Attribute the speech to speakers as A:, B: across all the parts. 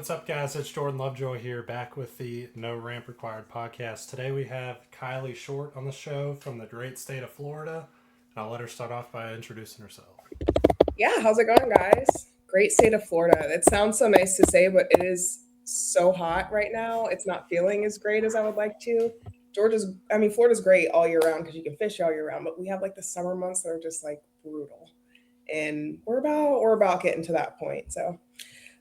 A: What's up, guys? It's Jordan Lovejoy here, back with the No Ramp Required podcast. Today we have Kylee Short on the show from the great state of Florida, and I'll let her start off by introducing herself.
B: Yeah, how's it going, guys? Great state of Florida. It sounds so nice to say, but it is so hot right now. It's not feeling as great as I would like to. Florida's great all year round because you can fish all year round, but we have like the summer months that are just like brutal. And we're about getting to that point.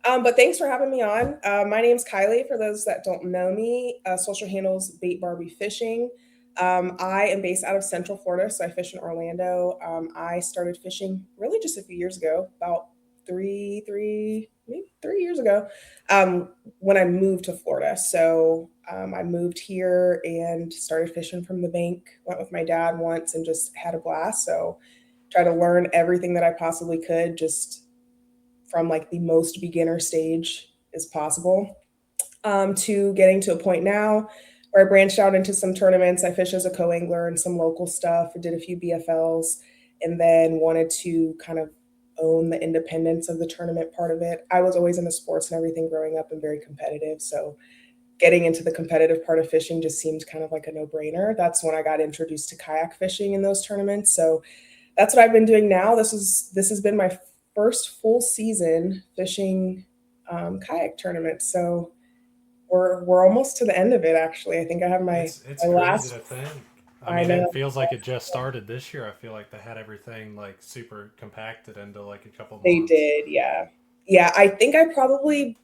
B: But thanks for having me on. My name's Kylie. For those that don't know me, social handles Bait Barbie Fishing. I am based out of Central Florida, so I fish in Orlando. I started fishing really just a few years ago, about maybe 3 years ago, when I moved to Florida. I moved here and started fishing from the bank. Went with my dad once and just had a blast. So try to learn everything that I possibly could, just from like the most beginner stage as possible, to getting to a point now where I branched out into some tournaments. I fish as a co-angler and some local stuff. I did a few BFLs and then wanted to kind of own the independence of the tournament part of it. I was always into sports and everything growing up and very competitive. So getting into the competitive part of fishing just seemed kind of like a no-brainer. That's when I got introduced to kayak fishing in those tournaments. So that's what I've been doing now. This has been my first full season fishing kayak tournament. So we're almost to the end of it. Actually, I think I have
A: It's
B: my
A: crazy
B: last.
A: to think. I
B: I
A: mean,
B: know
A: it feels like it just started this year. I feel like they had everything like super compacted into like a couple
B: they
A: months.
B: did. Yeah, yeah. I think I probably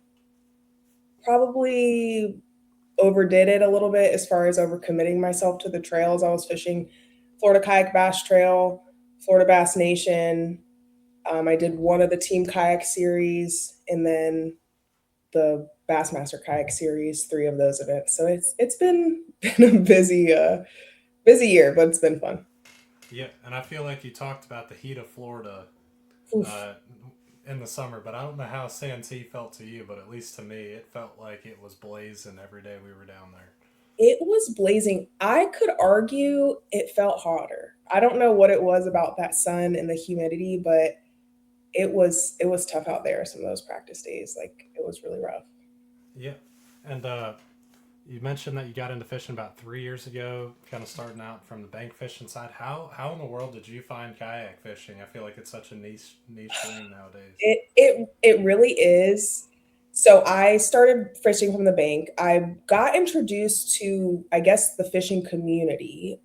B: overdid it a little bit as far as overcommitting myself to the trails. I was fishing Florida Kayak Bass Trail, Florida Bass Nation. I did one of the Team Kayak series, and then the Bassmaster Kayak Series, three of those events. So it's been a busy year, but it's been fun.
A: Yeah, and I feel like you talked about the heat of Florida
B: Oof.
A: uh, in the summer, but I don't know how Santee felt to you, but at least to me, it felt like it was blazing every day we were down there.
B: It was blazing. I could argue it felt hotter. I don't know what it was about that sun and the humidity, but it was tough out there some of those practice days. Like it was really rough.
A: Yeah, and you mentioned that you got into fishing about 3 years ago, kind of starting out from the bank fishing side. How in the world did you find kayak fishing? I feel like it's such a niche thing nowadays.
B: It really is. So I started fishing from the bank. I got introduced to, I guess, the fishing community,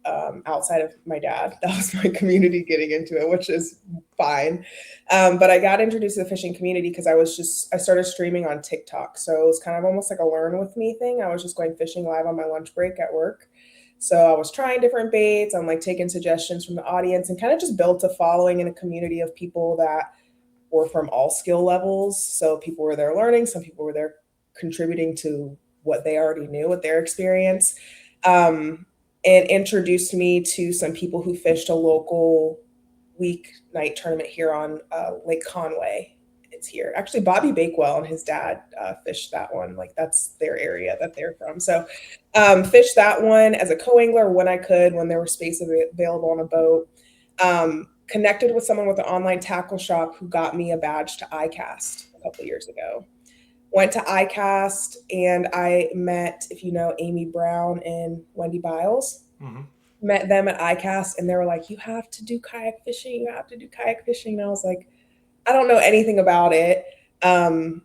B: outside of my dad. That was my community getting into it, which is fine. But I got introduced to the fishing community because I started streaming on TikTok. So it was kind of almost like a learn with me thing. I was just going fishing live on my lunch break at work. So I was trying different baits. I'm like taking suggestions from the audience and kind of just built a following in a community of people that were from all skill levels. So people were there learning, some people were there contributing to what they already knew with their experience, and introduced me to some people who fished a local weeknight tournament here on Lake Conway. It's here. Actually, Bobby Bakewell and his dad fished that one. Like that's their area that they're from. So fished that one as a co-angler when I could, when there was space available on a boat. Connected with someone with an online tackle shop who got me a badge to iCast a couple years ago. Went to iCast and I met, if you know, Amy Brown and Wendy Biles.
A: Mm-hmm.
B: Met them at iCast and they were like, "You have to do kayak fishing. You have to do kayak fishing." And I was like, "I don't know anything about it." Um,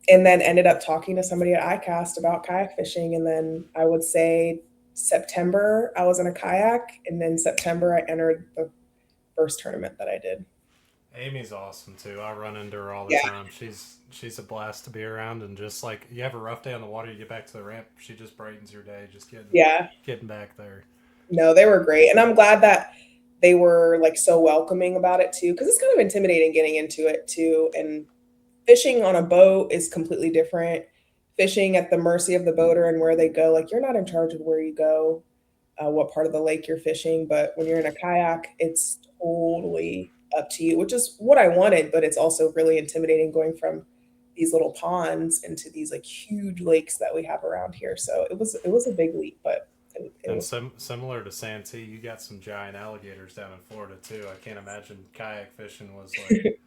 B: and then ended up talking to somebody at iCast about kayak fishing. And then I would say September, I was in a kayak. And then September, I entered the first tournament that I did.
A: Amy's awesome too. I run into her all the
B: Yeah,
A: time. She's a blast to be around, and just like you have a rough day on the water, you get back to the ramp, she just brightens your day. Just
B: yeah.
A: getting back there.
B: No, they were great. And I'm glad that they were like so welcoming about it too, because it's kind of intimidating getting into it too. And fishing on a boat is completely different. Fishing at the mercy of the boater and where they go, like you're not in charge of where you go, what part of the lake you're fishing. But when you're in a kayak, it's totally up to you, which is what I wanted. But it's also really intimidating going from these little ponds into these like huge lakes that we have around here. So it was a big leap, but it
A: And
B: was.
A: similar to Santee, you got some giant alligators down in Florida too. I can't imagine kayak fishing was like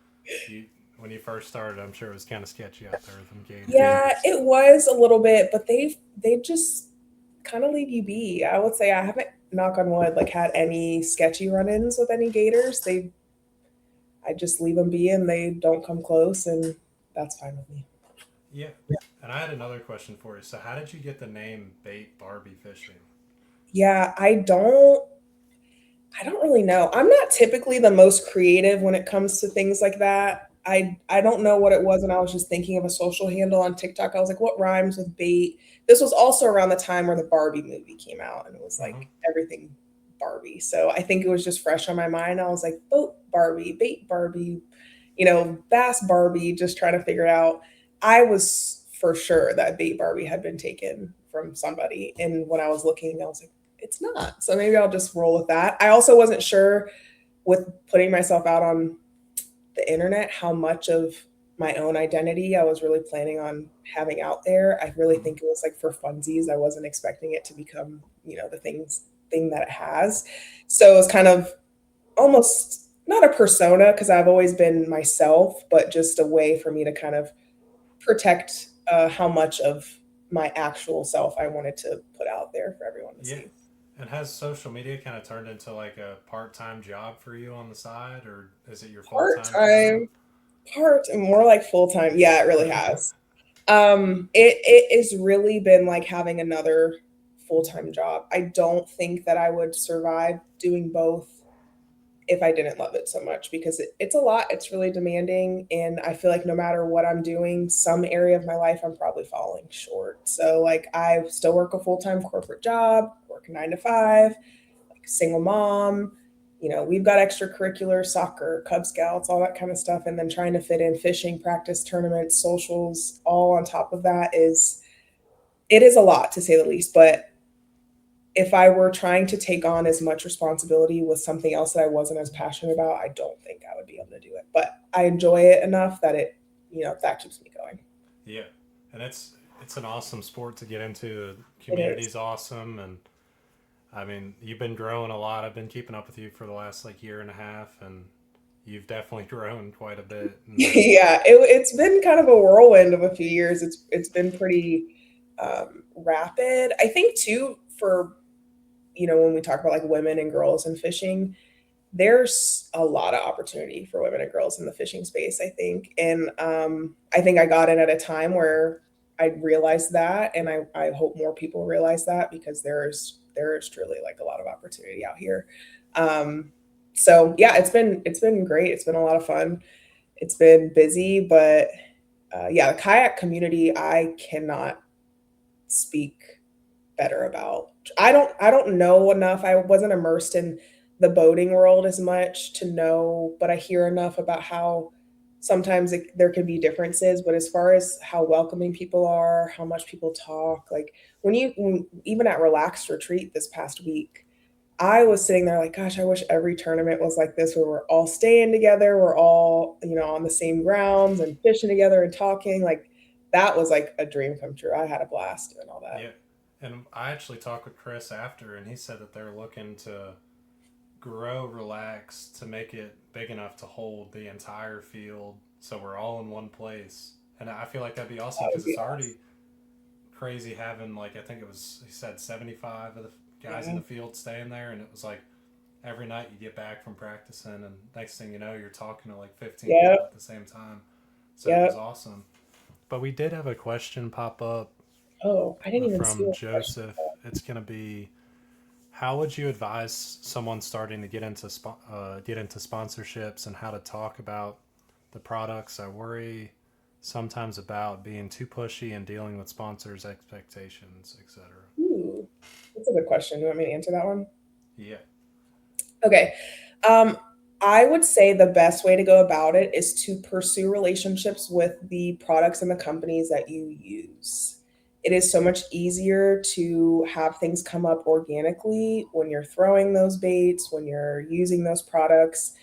A: you. when you first started, I'm sure it was kind of sketchy out there with them gators.
B: Yeah, it was a little bit, but they just kind of leave you be. I would say I haven't, knock on wood, like had any sketchy run-ins with any gators. I just leave them be and they don't come close, and that's fine with me.
A: Yeah. And I had another question for you. So, how did you get the name Bait Barbie Fishing?
B: Yeah, I don't really know. I'm not typically the most creative when it comes to things like that. I don't know what it was when I was just thinking of a social handle on TikTok. I was like, what rhymes with bait? This was also around the time where the Barbie movie came out, and it was
A: Mm-hmm.
B: like everything Barbie. So I think it was just fresh on my mind. I was like, boat Barbie, bait Barbie, bass Barbie, just trying to figure it out. I was for sure that bait Barbie had been taken from somebody. And when I was looking, I was like, it's not. So maybe I'll just roll with that. I also wasn't sure with putting myself out on the internet how much of my own identity I was really planning on having out there. I really
A: Mm-hmm.
B: think it was like for funsies. I wasn't expecting it to become, the thing that it has. So it was kind of almost not a persona because I've always been myself, but just a way for me to kind of protect how much of my actual self I wanted to put out there for everyone to
A: Yeah.
B: see.
A: And has social media kind of turned into like a part time job for you on the side, or is it your full
B: Part
A: time job?
B: time, part more like full time. Yeah, it really has. It has really been like having another full time job. I don't think that I would survive doing both if I didn't love it so much because it's a lot. It's really demanding. And I feel like no matter what I'm doing, some area of my life, I'm probably falling short. So, like, I still work a full time corporate job, work 9 to 5, like, single mom. We've got extracurricular soccer, Cub Scouts, all that kind of stuff. And then trying to fit in fishing, practice, tournaments, socials, all on top of that it is a lot to say the least. But if I were trying to take on as much responsibility with something else that I wasn't as passionate about, I don't think I would be able to do it. But I enjoy it enough that that keeps me going.
A: Yeah. And it's an awesome sport to get into. The
B: It is.
A: community's awesome, and I mean, you've been growing a lot. I've been keeping up with you for the last like year and a half, and you've definitely grown quite a bit. And
B: Yeah, it's been kind of a whirlwind of a few years. It's been pretty rapid. I think too for when we talk about like women and girls and fishing, there's a lot of opportunity for women and girls in the fishing space, I think. And I think I got in at a time where I realized that, and I hope more people realize that because there is truly like a lot of opportunity out here. Um, so yeah, it's been great. It's been a lot of fun. It's been busy, but yeah, the kayak community I cannot speak better about. I don't know enough. I wasn't immersed in the boating world as much to know, but I hear enough about how sometimes there can be differences. But as far as how welcoming people are, how much people talk, like even at Relaxed Retreat this past week, I was sitting there like, gosh, I wish every tournament was like this, where we're all staying together, we're all on the same grounds and fishing together and talking. Like that was like a dream come true. I had a blast doing all that.
A: yeah, and I actually talked with Chris after, and he said that they're looking to grow Relax to make it big enough to hold the entire field, so we're all in one place. And I feel like that'd be awesome
B: That would
A: because
B: be
A: it's
B: awesome.
A: already crazy having like I think it was he said 75 of the guys in
B: Yeah.
A: the field staying there, and it was like every night you get back from practicing, and next thing you know, you're talking to like 15
B: Yep.
A: people at the same time. So it was
B: Yep.
A: awesome. But we did have a question pop up
B: Oh, I didn't even see
A: from
B: what the question
A: Joseph. It's going to be, how would you advise someone starting to get into sponsorships and how to talk about the products? I worry sometimes about being too pushy and dealing with sponsors' expectations, etc.
B: was. Ooh, that's a good question. Do you want me to answer that one?
A: Yeah.
B: Okay. Um, I would say the best way to go about it is to pursue relationships with the products and the companies that you use. It is so much easier to have things come up organically when you're throwing those baits, when you're using those products.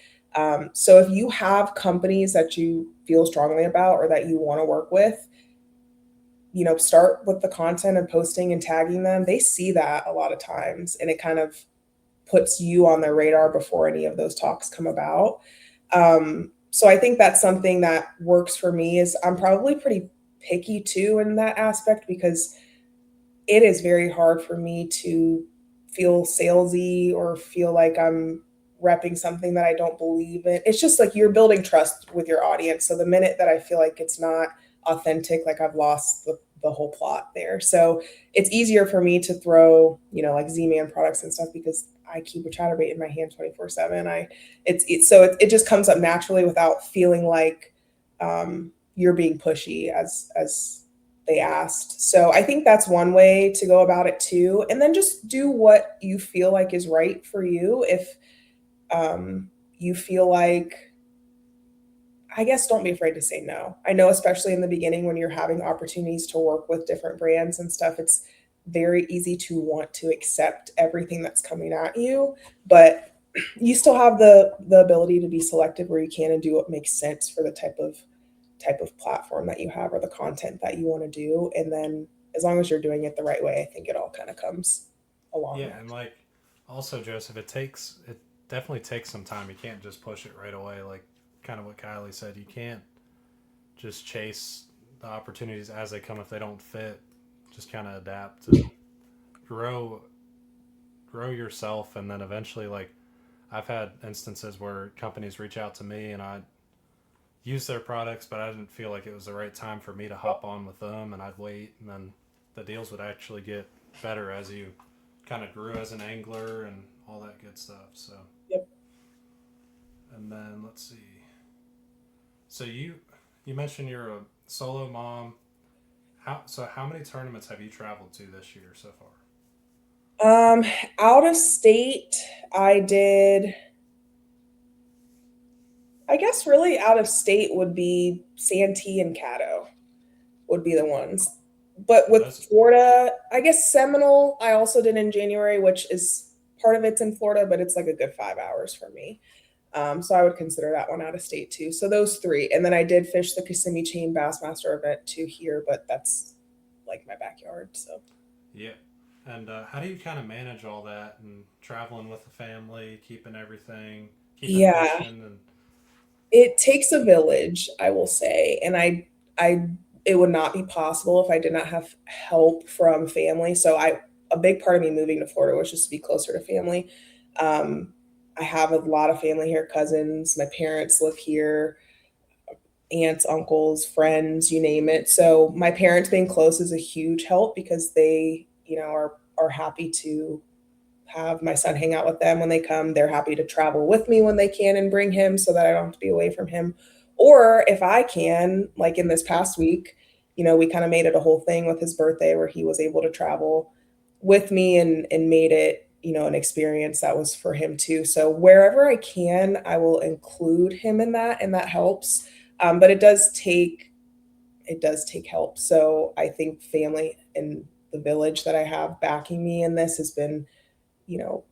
B: So if you have companies that you feel strongly about or that you want to work with, start with the content and posting and tagging them. They see that a lot of times, and it kind of puts you on their radar before any of those talks come about. So I think that's something that works for me. Is I'm probably pretty picky too in that aspect, because it is very hard for me to feel salesy or feel like I'm repping something that I don't believe in. It's just like you're building trust with your audience. So the minute that I feel like it's not authentic, like I've lost the whole plot there. So it's easier for me to throw, like Z-Man products and stuff, because I keep a chatterbait in my hand 24/7. So it just comes up naturally without feeling like you're being pushy as they asked. So I think that's one way to go about it too. And then just do what you feel like is right for you. If you feel like, I guess, don't be afraid to say no. I know, especially in the beginning when you're having opportunities to work with different brands and stuff, it's very easy to want to accept everything that's coming at you, but you still have the ability to be selective where you can and do what makes sense for the type of platform that you have or the content that you want to do. And then as long as you're doing it the right way, I think it all kind of comes along.
A: Yeah, and like also Joseph, it definitely takes some time. You can't just push it right away. Like kind of what Kylie said, you can't just chase the opportunities as they come. If they don't fit, just kind of adapt to grow grow yourself, and then eventually, like I've had instances where companies reach out to me and I use their products, but I didn't feel like it was the right time for me to hop on with them, and I'd wait, and then the deals would actually get better as you kind of grew as an angler and all that good stuff. So,
B: Yep.
A: and then let's see. So you mentioned you're a solo mom. How many tournaments have you traveled to this year so far?
B: Um, Out of state, I did, I guess really out of state would be Santee and Caddo would be the ones. But with
A: Those
B: Florida, I guess Seminole, I also did in January, which is part of it's in Florida, but it's like a good 5 hours for me. So I would consider that one out of state too. So those three. And then I did fish the Kissimmee Chain Bassmaster event too here, but that's like my backyard. So
A: yeah. And how do you kind of manage all that and traveling with the family, keeping
B: yeah,
A: fishing, and
B: it takes a village, I will say. And I, it would not be possible if I did not have help from family. A big part of me moving to Florida was just to be closer to family. Um, I have a lot of family here, cousins, my parents live here, aunts, uncles, friends, you name it. So my parents being close is a huge help because they, are happy to have my son hang out with them when they come. They're happy to travel with me when they can and bring him so that I don't have to be away from him. Or if I can, like in this past week, we kind of made it a whole thing with his birthday where he was able to travel with me and made it, an experience that was for him too. So wherever I can, I will include him in that, and that helps. But it does take help. So I think family and the village that I have backing me in this has been, you know,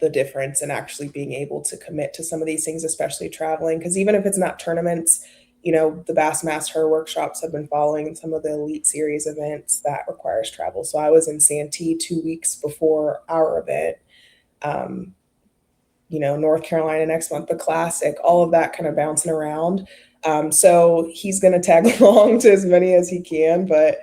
B: the difference in actually being able to commit to some of these things, especially traveling. Because even if it's not tournaments, the Bassmaster workshops have been following some of the Elite Series events that requires travel. So I was in Santee 2 weeks before our event. Um, North Carolina next month, the Classic, all of that kind of bouncing around. So he's going to tag along to as many as he can. But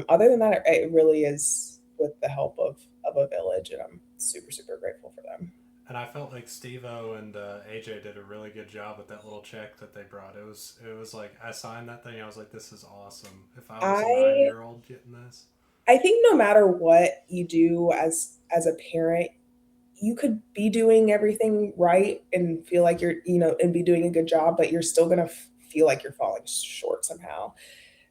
B: other than that, it really is with the help of a village, and I'm super, super grateful for them.
A: I felt like Steve-O and AJ did a really good job with that little check that they brought. It was like I signed that thing. I was like, this is awesome. If I was a nine
B: I
A: year old getting this,
B: I think no matter what you do as a parent, you could be doing everything right and feel like you're, and be doing a good job, but you're still gonna feel like you're falling short somehow.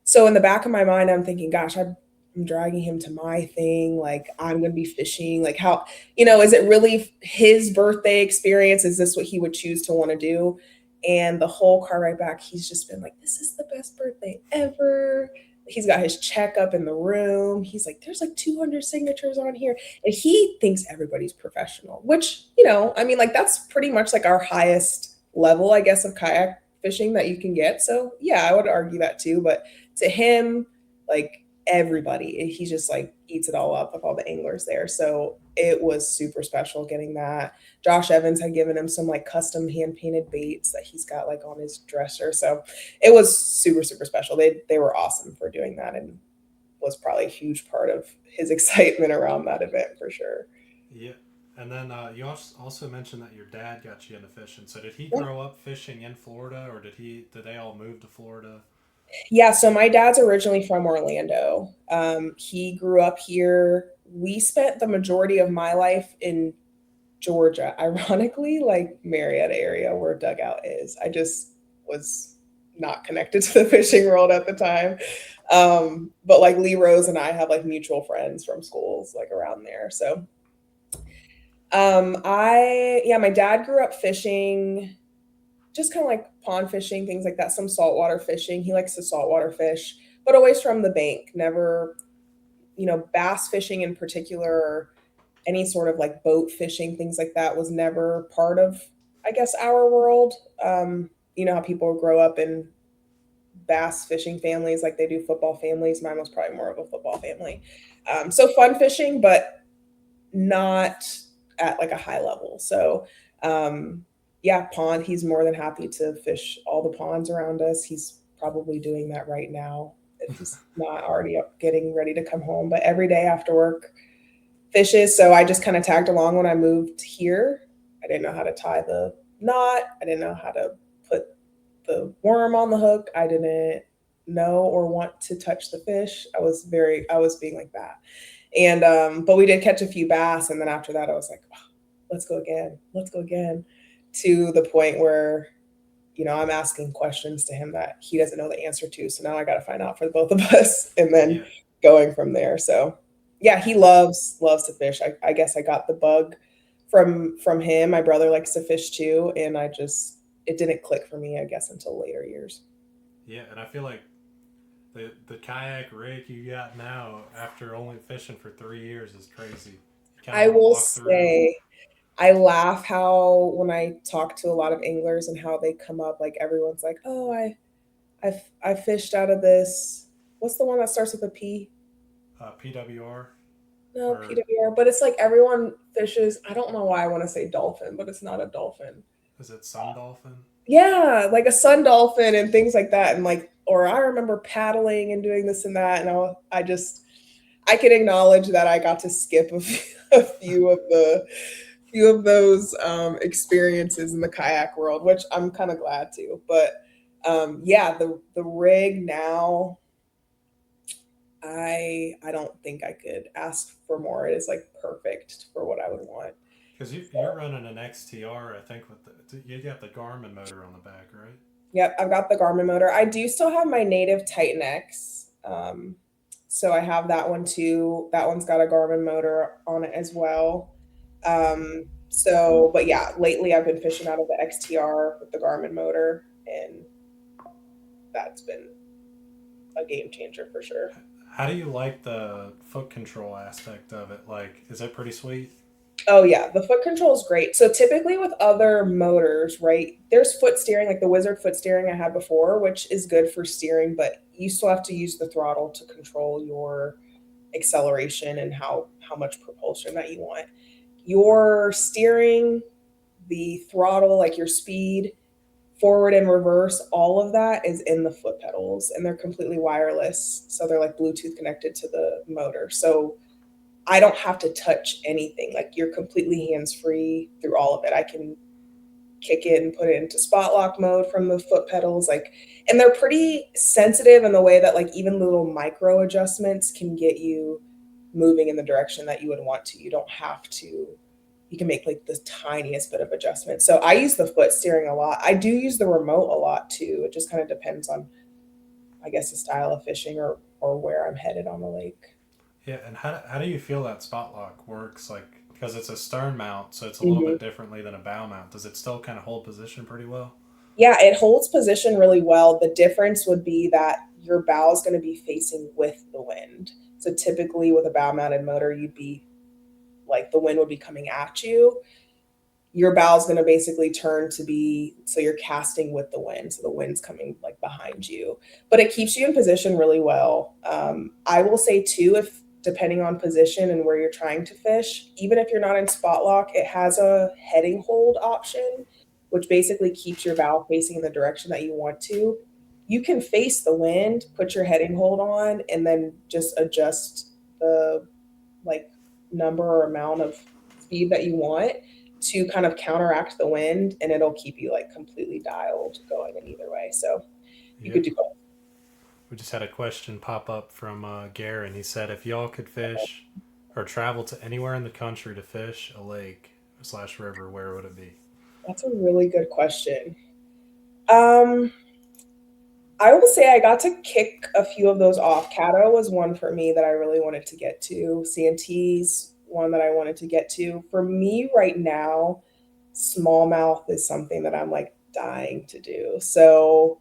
B: So in the back of my mind, I'm thinking, gosh, I'm dragging him to my thing. Like I'm going to be fishing. Like how, is it really his birthday experience? Is this what he would choose to want to do? And the whole car ride back, he's just been like, this is the best birthday ever. He's got his check up in the room. He's like, there's like 200 signatures on here. And he thinks everybody's professional, which, I mean, like that's pretty much like our highest level, I guess, of kayak fishing that you can get. So yeah, I would argue that too. But to him, like everybody. He just like eats it all up with all the anglers there. So it was super special getting that. Josh Evans had given him some like custom hand painted baits that he's got like on his dresser. So it was super, super special. They were awesome for doing that and was probably a huge part of his excitement around that event for sure.
A: Yeah. And then you also mentioned that your dad got you into fishing. So did he
B: Yeah.
A: grow up fishing in Florida, or did they all move to Florida?
B: Yeah, so my dad's originally from Orlando. He grew up here. We spent the majority of my life in Georgia, ironically, like Marietta area where Dugout is. I just was not connected to the fishing world at the time. But like Lee Rose and I have like mutual friends from schools like around there. So my dad grew up fishing, just kind of like pond fishing, things like that, some saltwater fishing. He likes to saltwater fish, but always from the bank, never, bass fishing in particular, any sort of like boat fishing, things like that was never part of, I guess, our world. You know how people grow up in bass fishing families like they do football families. Mine was probably more of a football family. So fun fishing, but not at like a high level. So, yeah, pond, he's more than happy to fish all the ponds around us. He's probably doing that right now if he's not already up getting ready to come home. But every day after work, fishes. So I just kind of tagged along when I moved here. I didn't know how to tie the knot. I didn't know how to put the worm on the hook. I didn't know or want to touch the fish. I was being like that. And but we did catch a few bass, and then after that I was like, oh, let's go again. Let's go again. To the point where, I'm asking questions to him that he doesn't know the answer to. So now I got to find out for the both of us and then
A: Yeah.
B: going from there. So yeah, he loves to fish. I guess I got the bug from him. My brother likes to fish too, and it didn't click for me, I guess, until later years.
A: Yeah, and I feel like the kayak rig you got now after only fishing for 3 years is crazy. You kind of
B: I
A: want to
B: will
A: walk through.
B: say I laugh how when I talk to a lot of anglers and how they come up, like everyone's like, "Oh, I fished out of this. What's the one that starts with a P?
A: PWR
B: No,
A: or
B: PWR." But it's like everyone fishes. I don't know why I want to say dolphin, but it's not a dolphin.
A: is it Sun Dolphin?
B: Yeah, like a sun dolphin and things like that. And like, or I remember paddling and doing this and that. And I can acknowledge that I got to skip a few of those experiences in the kayak world, which I'm kind of glad to. But yeah, the rig now, I don't think I could ask for more. It is like perfect for what I would want.
A: Because you're
B: So,
A: running an XTR, I think. With you got the Garmin motor on the back, right?
B: yep, I've got the Garmin motor. I do still have my native Titan X. So I have that one too. That one's got a Garmin motor on it as well. But yeah, lately I've been fishing out of the XTR with the Garmin motor, and that's been a game changer for sure.
A: How do you like the foot control aspect of it? Like, is it pretty sweet?
B: Oh yeah, the foot control is great. So typically with other motors, right, there's foot steering, like the Wizard foot steering I had before, which is good for steering, but you still have to use the throttle to control your acceleration and how much propulsion that you want. Your steering, the throttle, like your speed, forward and reverse, all of that is in the foot pedals and they're completely wireless. So they're like Bluetooth connected to the motor. So I don't have to touch anything. Like you're completely hands free through all of it. I can kick it and put it into spot lock mode from the foot pedals. Like, and they're pretty sensitive in the way that like even little micro adjustments can get you moving in the direction that you would want to. You don't have to, you can make like the tiniest bit of adjustment. So I use the foot steering a lot. I do use the remote a lot too. It just kind of depends on, I guess, the style of fishing or where I'm headed on the lake.
A: Yeah, and how do you feel that spot lock works? Like, because it's a stern mount, so it's a little
B: Mhm.
A: bit differently than a bow mount. Does it still kind of hold position pretty well?
B: Yeah, it holds position really well. The difference would be that your bow is going to be facing with the wind. So typically with a bow mounted motor, you'd be like the wind would be coming at you. your bow is going to basically turn to be so you're casting with the wind, so the wind's coming like behind you, but it keeps you in position really well. I will say too, if depending on position and where you're trying to fish, even if you're not in spot lock, it has a heading hold option, which basically keeps your bow facing in the direction that you want to. You can face the wind, put your heading hold on, and then just adjust the like number or amount of speed that you want to kind of counteract the wind, and it'll keep you like completely dialed going in either way. So you
A: Yeah.
B: could do both.
A: We just had a question pop up from Garen. He said, if y'all could fish or travel to anywhere in the country to fish a lake slash river, where would it be?
B: That's a really good question. Um, I will say I got to kick a few of those off. Caddo was one for me that I really wanted to get to. CNT's one that I wanted to get to. For me right now, smallmouth is something that I'm like dying to do. So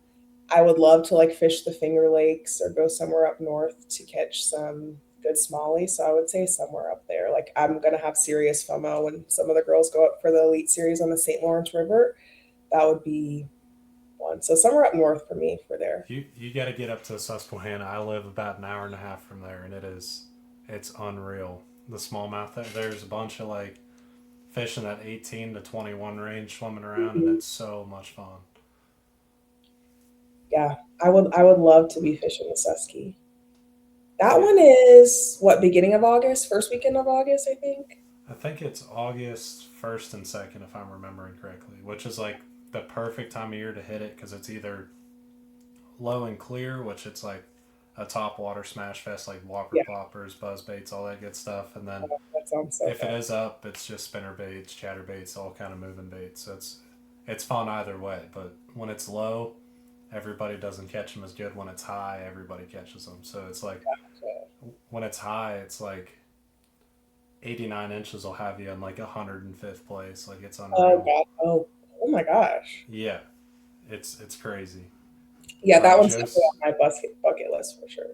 B: I would love to like fish the Finger Lakes or go somewhere up north to catch some good smallie. So I would say somewhere up there. Like I'm gonna have serious FOMO when some of the girls go up for the Elite Series on the St. Lawrence River. That would be one. So somewhere up north for me for there.
A: You got to get up to Susquehanna. I live about an hour and a half from there, and it's unreal. The smallmouth there's a bunch of like fish in that 18 to 21 range swimming around, and
B: Mhm.
A: it's so much fun.
B: Yeah, I would love to be fishing the Susky. That
A: Yeah,
B: one is what, beginning of August, first weekend of August, I think.
A: I think it's August 1st and 2nd, if I'm remembering correctly, which is like the perfect time of year to hit it because it's either low and clear, which it's like a top water smash fest, like whopper
B: Yeah,
A: ploppers, buzz baits, all that good stuff. And then
B: that sounds so
A: if it
B: fun.
A: is up, it's just spinner baits, chatter baits, all kind of moving baits. So it's fun either way. But when it's low, everybody doesn't catch them as good. When it's high, everybody catches them. So it's like when it's high, it's like 89 inches will have you in like 105th place. Like it's
B: Oh
A: unreal.
B: god. Oh my gosh.
A: Yeah, it's crazy.
B: Yeah, that one's definitely
A: Joseph
B: on my bucket list for sure.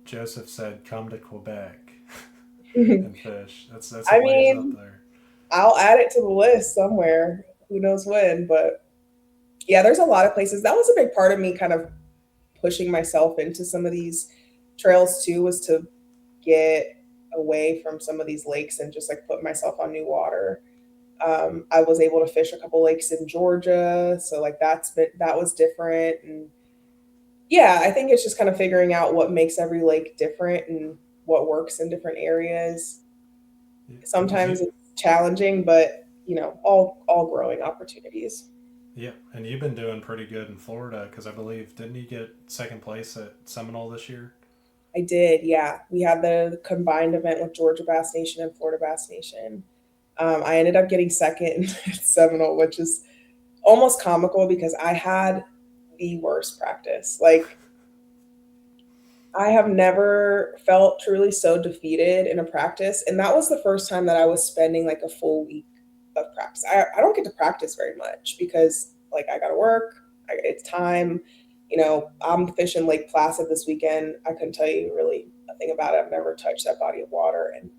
A: Joseph said, "Come to Quebec and fish." That's a
B: I
A: ways up
B: mean,
A: there.
B: I'll add it to the list somewhere. Who knows when, but yeah, there's a lot of places. That was a big part of me kind of pushing myself into some of these trails too, was to get away from some of these lakes and just like put myself on new water. I was able to fish a couple lakes in Georgia, so like that was different. And yeah, I think it's just kind of figuring out what makes every lake different and what works in different areas.
A: Yeah, because you
B: Sometimes it's challenging, but all growing opportunities.
A: yeah, and you've been doing pretty good in Florida because I believe didn't you get second place at Seminole this year?
B: I did, yeah. We had the combined event with Georgia Bass Nation and Florida Bass Nation. I ended up getting second at Seminole, which is almost comical because I had the worst practice. Like, I have never felt truly so defeated in a practice. And that was the first time that I was spending like a full week of practice. I don't get to practice very much because, like, I got to work, it's time. I'm fishing Lake Placid this weekend. I couldn't tell you really a thing about it. I've never touched that body of water, and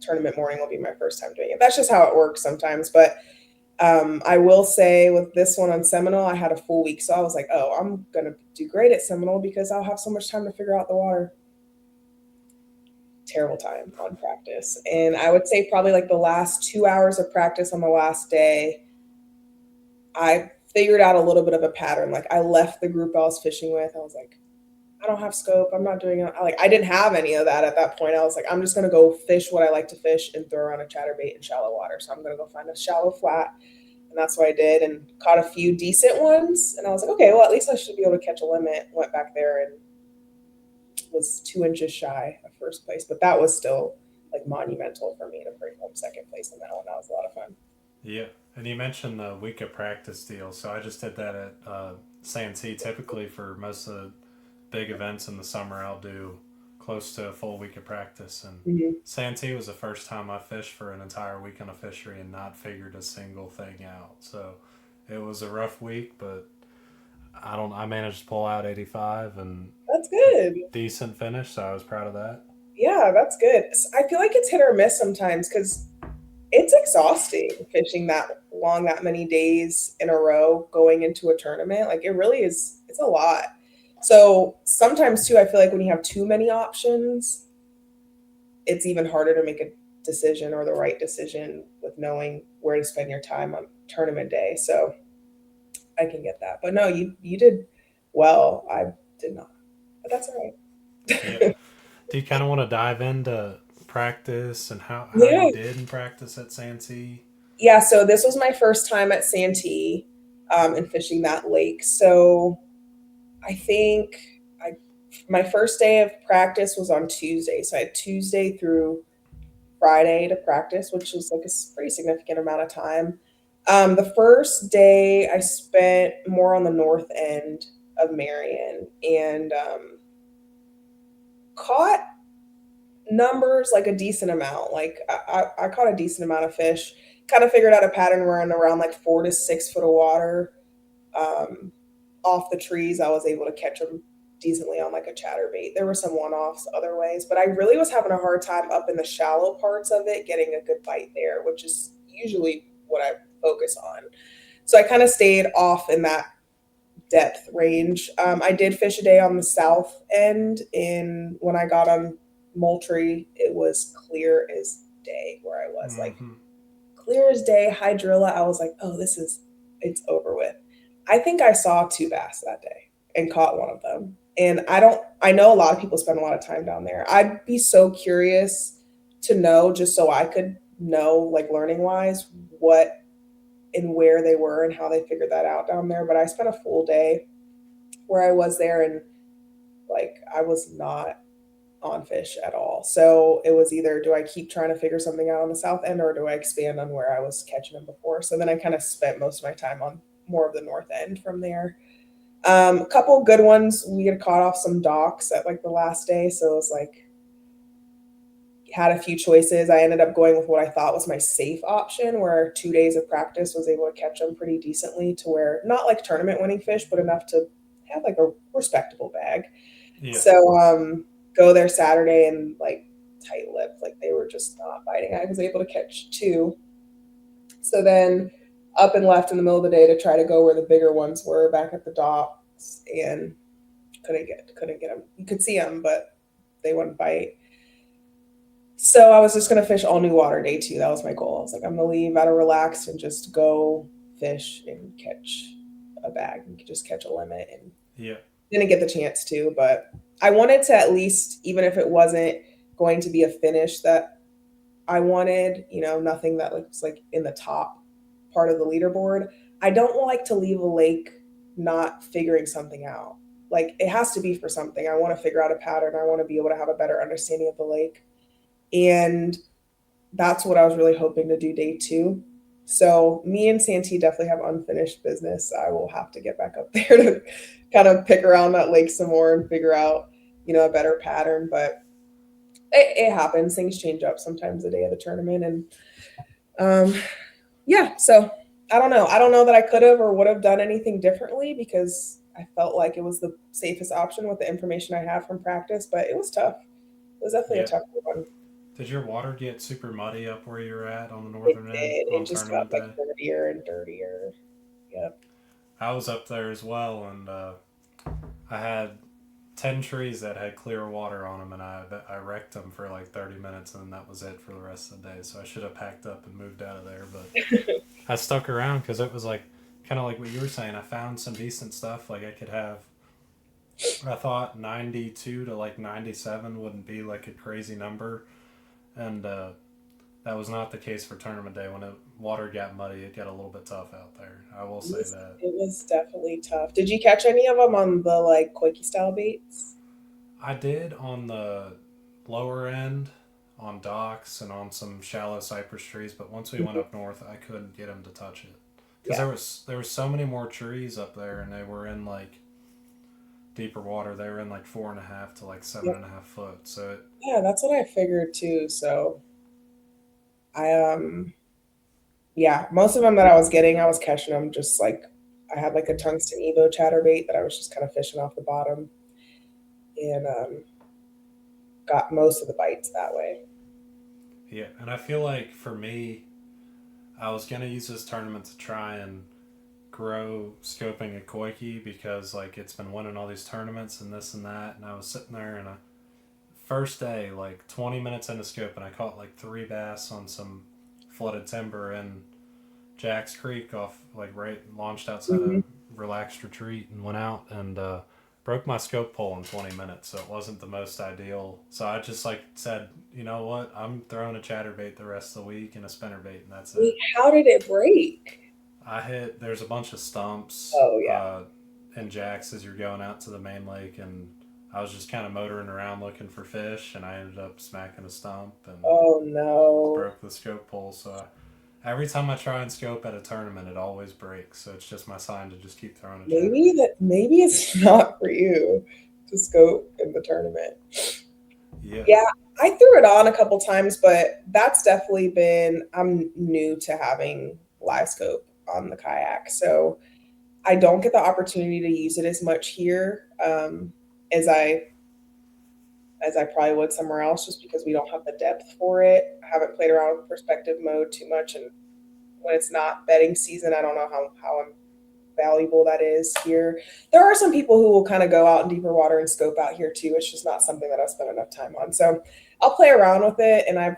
B: tournament morning will be my first time doing it. That's just how it works sometimes. But I will say with this one on Seminole, I had a full week. So I was like, oh, I'm going to do great at Seminole because I'll have so much time to figure out the water. Terrible time on practice. And I would say probably like the last 2 hours of practice on the last day, I figured out a little bit of a pattern. Like I left the group I was fishing with. I was like, I don't have scope. I'm not doing it. I didn't have any of that at that point. I was like, I'm just gonna go fish what I like to fish and throw around a chatterbait in shallow water. So I'm gonna go find a shallow flat, and that's what I did, and caught a few decent ones. And I was like, okay, well at least I should be able to catch a limit. Went back there and was 2 inches shy of first place, but that was still like monumental for me to bring home second place in that one. That was a lot of fun.
A: Yeah, and you mentioned the week of practice deal. So I just did that at Santee. Typically, for most of the big events in the summer, I'll do close to a full week of practice. And
B: Mm-hmm.
A: Santee was the first time I fished for an entire week on a fishery and not figured a single thing out. So it was a rough week, but I managed to pull out 85 and
B: That's
A: a
B: good.
A: decent finish. So I was proud of that.
B: Yeah, that's good. I feel like it's hit or miss sometimes because it's exhausting fishing that long, that many days in a row going into a tournament. Like it really is, it's a lot. So sometimes too, I feel like when you have too many options, it's even harder to make a decision or the right decision with knowing where to spend your time on tournament day. So I can get that. But no, you did well. I did not. But that's all
A: Yeah.
B: right.
A: Do you kind of want to dive into practice and how you
B: Yeah.
A: did in practice at Santee?
B: Yeah, so this was my first time at Santee and fishing that lake. So I think I my first day of practice was on Tuesday. So I had Tuesday through Friday to practice, which was like a pretty significant amount of time. The first day I spent more on the north end of Marion and caught numbers like a decent amount. Like I caught a decent amount of fish. Kind of figured out a pattern where in around like 4 to 6 foot of water, um, off the trees, I was able to catch them decently on like a chatterbait. There were some one-offs other ways, but I really was having a hard time up in the shallow parts of it getting a good bite there, which is usually what I focus on. So I kind of stayed off in that depth range. I did fish a day on the south end, and when I got on Moultrie, it was clear as day where I was, like
A: Mm-hmm.
B: clear as day, hydrilla. I was like, oh, it's over with. I think I saw 2 bass that day and caught one of them. And I know a lot of people spend a lot of time down there. I'd be so curious to know, just so I could know, like learning wise, what and where they were and how they figured that out down there. But I spent a full day where I was there, and like I was not on fish at all. So it was either do I keep trying to figure something out on the south end or do I expand on where I was catching them before? So then I kind of spent most of my time on more of the north end from there. A couple good ones. We had caught off some docks at like the last day. So it was like, had a few choices. I ended up going with what I thought was my safe option, where 2 days of practice was able to catch them pretty decently to where not like tournament winning fish, but enough to have like a respectable bag.
A: Yeah.
B: So go there Saturday and like tight lipped, like they were just not biting. I was able to catch two. So then up and left in the middle of the day to try to go where the bigger ones were back at the docks and couldn't get them. You could see them, but they wouldn't bite. So I was just gonna fish all new water day two. That was my goal. I was like, I'm gonna leave out of relaxed and just go fish and catch a bag and just catch a limit, and
A: Yeah.
B: didn't get the chance to, but I wanted to at least, even if it wasn't going to be a finish that I wanted, nothing that was like in the top part of the leaderboard. I don't like to leave a lake not figuring something out. Like it has to be for something. I want to figure out a pattern. I want to be able to have a better understanding of the lake. And that's what I was really hoping to do day two. So me and Santee definitely have unfinished business. I will have to get back up there to kind of pick around that lake some more and figure out, a better pattern. But it happens. Things change up sometimes the day of the tournament. And yeah, so I don't know. I don't know that I could have or would have done anything differently because I felt like it was the safest option with the information I had from practice, but it was tough. It was definitely a
A: Yeah.
B: tough one.
A: Did your water get super muddy up where you were at on the
B: It
A: northern end
B: did.
A: on
B: It just got
A: tournament
B: like
A: day?
B: dirtier and dirtier. Yep.
A: I was up there as well, and I had 10 trees that had clear water on them, and I wrecked them for like 30 minutes, and that was it for the rest of the day. So I should have packed up and moved out of there, but I stuck around because it was like kind of like what you were saying. I found some decent stuff. Like I could have, I thought 92 to like 97 wouldn't be like a crazy number, and that was not the case for tournament day. When the water got muddy, it got a little bit tough out there. I will say that.
B: It was definitely tough. Did you catch any of them on the like quickie style baits?
A: I did on the lower end, on docks and on some shallow cypress trees, but once we went
B: Mhm.
A: up north, I couldn't get them to touch it because
B: Yeah.
A: there was so many more trees up there, and they were in like deeper water. They were in like 4.5 to like seven
B: Yeah.
A: and a half foot. So
B: Yeah, that's what I figured too. So I yeah, most of them that I was getting, I was catching them just like I had like a tungsten Evo chatterbait that I was just kind of fishing off the bottom and got most of the bites that way.
A: yeah, and I feel like for me, I was gonna use this tournament to try and grow scoping a koiki because like it's been winning all these tournaments and this and that, and I was sitting there and first day like 20 minutes into scope and I caught like three bass on some flooded timber in Jack's Creek off like right launched outside a
B: Mhm.
A: relaxed retreat and went out and broke my scope pole in 20 minutes, so it wasn't the most ideal. So I just like said, you know what, I'm throwing a chatterbait the rest of the week and a spinnerbait and that's
B: Wait,
A: it.
B: how did it break?
A: I hit there's a bunch of stumps
B: Oh yeah.
A: in Jack's as you're going out to the main lake, and I was just kind of motoring around looking for fish, and I ended up smacking a stump and
B: Oh no.
A: broke the scope pole. So every time I try and scope at a tournament, it always breaks. So it's just my sign to just keep throwing a chatterbait.
B: Maybe it's not for you to scope in the tournament.
A: Yeah,
B: Yeah, I threw it on a couple times, but that's definitely been I'm new to having live scope on the kayak. So I don't get the opportunity to use it as much here as I probably would somewhere else just because we don't have the depth for it. I haven't played around with perspective mode too much, and when it's not bedding season, I don't know how valuable that is here. There are some people who will kind of go out in deeper water and scope out here too. It's just not something that I've spent enough time on. So I'll play around with it and I've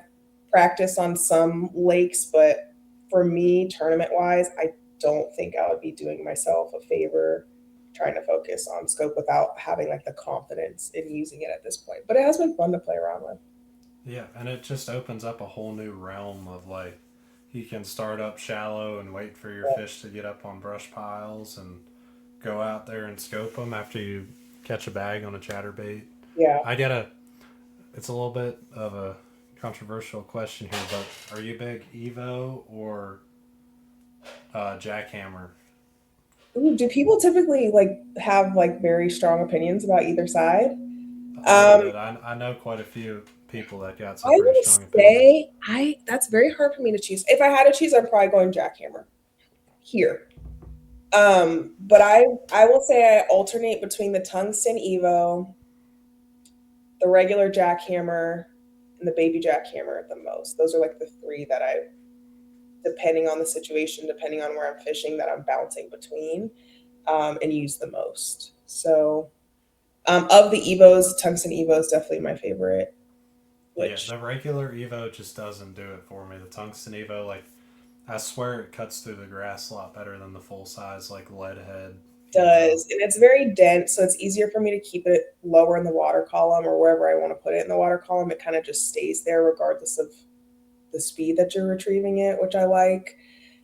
B: practiced on some lakes, but for me, tournament wise, I don't think I would be doing myself a favor trying to focus on scope without having like the confidence in using it at this point. But it has been fun to play around with.
A: yeah, and it just opens up a whole new realm of like you can start up shallow and wait for your
B: Yeah.
A: fish to get up on brush piles and go out there and scope them after you catch a bag on a chatterbait.
B: Yeah.
A: I get a It's a little bit of a controversial question here, but are you big Evo or Jackhammer?
B: Ooh, do people typically like have like very strong opinions about either side?
A: A little bit.
B: Um,
A: I know quite a few people that got
B: I
A: some pretty
B: would
A: strong opinions.
B: say I that's very hard for me to choose. If I had to choose, I'm probably going jackhammer here. But I will say I alternate between the tungsten Evo, the regular jackhammer, and the baby jackhammer the most. Those are like the three that I, depending on the situation, depending on where I'm fishing, that I'm bouncing between and use the most. So of the Evos, tungsten Evo is definitely my favorite.
A: Yeah,
B: Which
A: the regular Evo just doesn't do it for me. The tungsten Evo, like, I swear it cuts through the grass a lot better than the full size, like, lead head Evo.
B: does, and it's very dense, so it's easier for me to keep it lower in the water column or wherever I want to put it in the water column. It kind of just stays there regardless of the speed that you're retrieving it, which I like.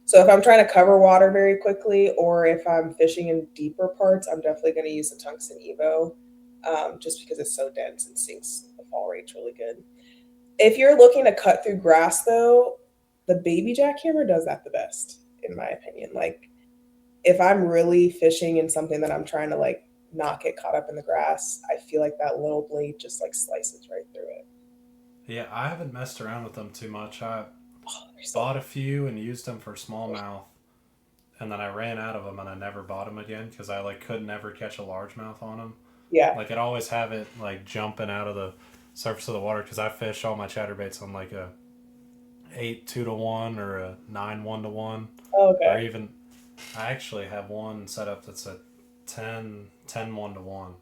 B: So if I'm trying to cover water very quickly, or if I'm fishing in deeper parts, I'm definitely going to use the tungsten Evo, just because it's so dense and sinks the fall rate's really good. If you're looking to cut through grass, though, the baby jackhammer does that the best, in my opinion. Like if I'm really fishing in something that I'm trying to like not get caught up in the grass, I feel like that little blade just like slices right through it.
A: Yeah, I haven't messed around with them too much. I
B: Oh, they're so
A: bought a few and used them for smallmouth, and then I ran out of them and I never bought them again because I, like, could never catch a largemouth on them.
B: yeah.
A: Like, I'd always have it, like, jumping out of the surface of the water because I fish all my chatterbaits on, like, a 8 2 to 1 or a 9 1 to 1, or
B: Okay.
A: even I actually have one set up that's a 10 1 to 1,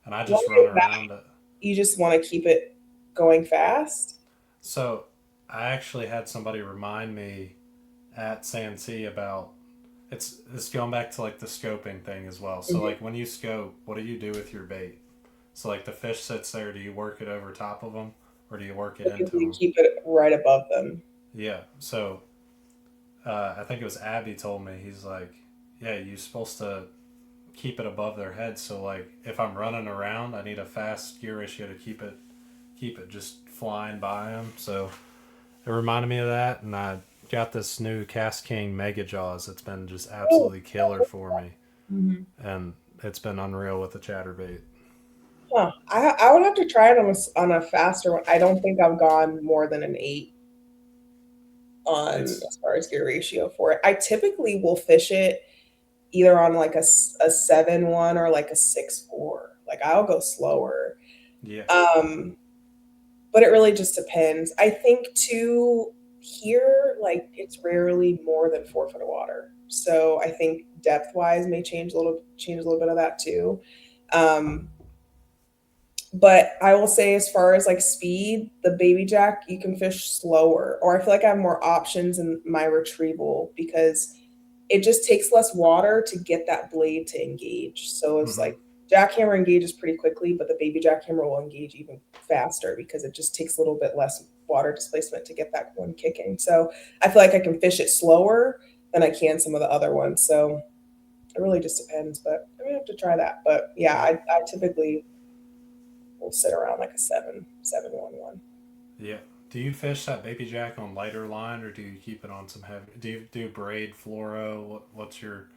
A: and I
B: Why
A: just run
B: is that?
A: around it.
B: You just want to keep it going fast?
A: So I actually had somebody remind me at Santee about it's going back to like the scoping thing as well. So
B: Mhm.
A: like when you scope, what do you do with your bait? So like the fish sits there, do you work it over top of them or do you work it into
B: You
A: them?
B: keep it right above them.
A: Yeah. So I think it was Abby told me, he's like, yeah, you're supposed to keep it above their head. So like if I'm running around, I need a fast gear ratio to keep it just flying by them. So it reminded me of that, and I got this new Cast King Mega Jaws that's been just
B: Oh,
A: absolutely killer for me,
B: mhm.
A: and it's been unreal with the chatterbait.
B: Huh. I would have to try it on on a faster one. I don't think I've gone more than an 8 on
A: It's
B: as far as gear ratio for it. I typically will fish it either on like a 7-1 or like a 6-4. Like I'll go slower.
A: yeah,
B: Um, but it really just depends. I think too here, like it's rarely more than 4 foot of water. So I think depth wise may change a little bit of that too. Um, but I will say, as far as like speed, the baby jack, you can fish slower, or I feel like I have more options in my retrieval because it just takes less water to get that blade to engage. So it's
A: Mm-hmm.
B: like jackhammer engages pretty quickly, but the baby jackhammer will engage even faster because it just takes a little bit less water displacement to get that one kicking. So I feel like I can fish it slower than I can some of the other ones. So it really just depends, but I'm gonna have to try that. But yeah,
A: Yeah.
B: I typically will sit around like a 7, 7, 1, 1.
A: Yeah. Do you fish that baby jack on lighter line, or do you keep it on some heavy? Do you do braid fluoro? What's your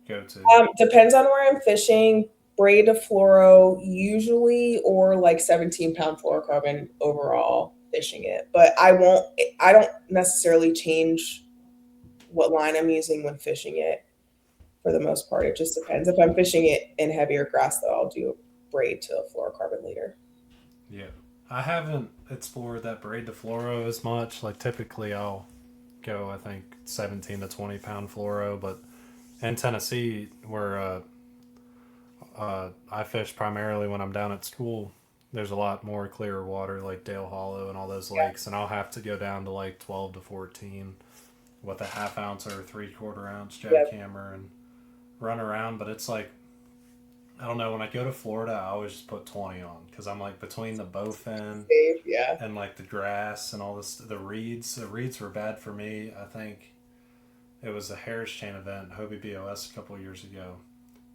A: go to?
B: Depends on where I'm fishing. Braid to fluoro usually, or like 17-pound fluorocarbon overall fishing it. But I don't necessarily change what line I'm using when fishing it for the most part. It just depends. If I'm fishing it in heavier grass, though, I'll do braid to a fluorocarbon leader.
A: Yeah. I haven't explored that braid to fluoro as much. Like typically I'll go, I think, 17 to 20 pound fluoro, but in Tennessee, where I fish primarily when I'm down at school, there's a lot more clearer water, like Dale Hollow and all those
B: Yeah.
A: lakes, and I'll have to go down to like 12 to 14 with a half ounce or 3/4 ounce
B: Yep.
A: jackhammer and run around. But it's like, I don't know, when I go to Florida, I always just put 20 on because I'm like between the bowfin
B: Safe. Yeah.
A: and like the grass and all this, the reeds. The reeds were bad for me. I think it was a Harris Chain event, Hobie BOS, a couple of years ago.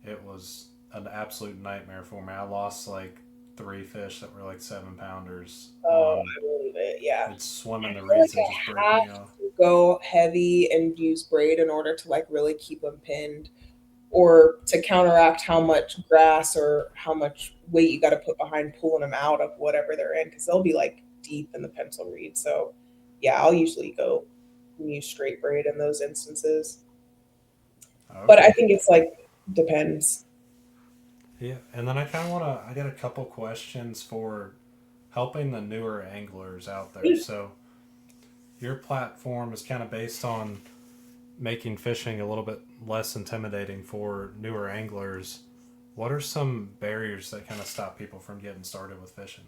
A: It was an absolute nightmare for me. I lost like 3 fish that were like 7 pounders
B: Oh,
A: on
B: I believe it. Yeah.
A: it's swimming the
B: I feel like
A: reeds and just break
B: I
A: me
B: have
A: off.
B: to go heavy and use braid in order to like really keep them pinned, or to counteract how much grass or how much weight you got to put behind pulling them out of whatever they're in, because they'll be like deep in the pencil reed. So yeah, I'll usually go use straight braid in those instances. But I
A: Okay.
B: think it's like depends.
A: Yeah, and then I kind of want to. I got a couple questions for helping the newer anglers out there. So your platform is kind of based on making fishing a little bit less intimidating for newer anglers. What are some barriers that kind of stop people from getting started with fishing?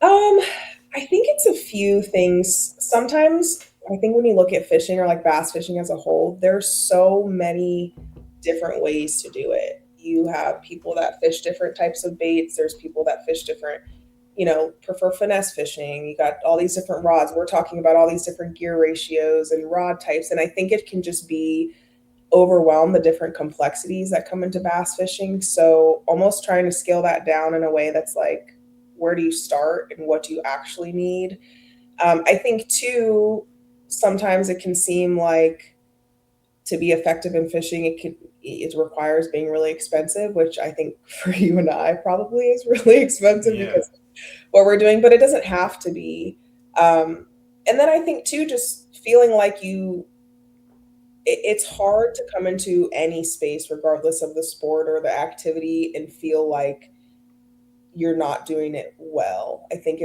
B: I think it's a few things. Sometimes I think when you look at fishing or like bass fishing as a whole, there's so many different ways to do it. You have people that fish different types of baits. There's people that fish different, prefer finesse fishing. You got all these different rods. We're talking about all these different gear ratios and rod types. And I think it can just be overwhelm the different complexities that come into bass fishing. So almost trying to scale that down in a way that's like, where do you start and what do you actually need? I think too, sometimes it can seem like to be effective in fishing, it requires being really expensive, which I think for you and I probably is really expensive
A: Yeah,
B: because what we're doing, but it doesn't have to be. And then I think too, just feeling like it's hard to come into any space, regardless of the sport or the activity, and feel like you're not doing it well. I think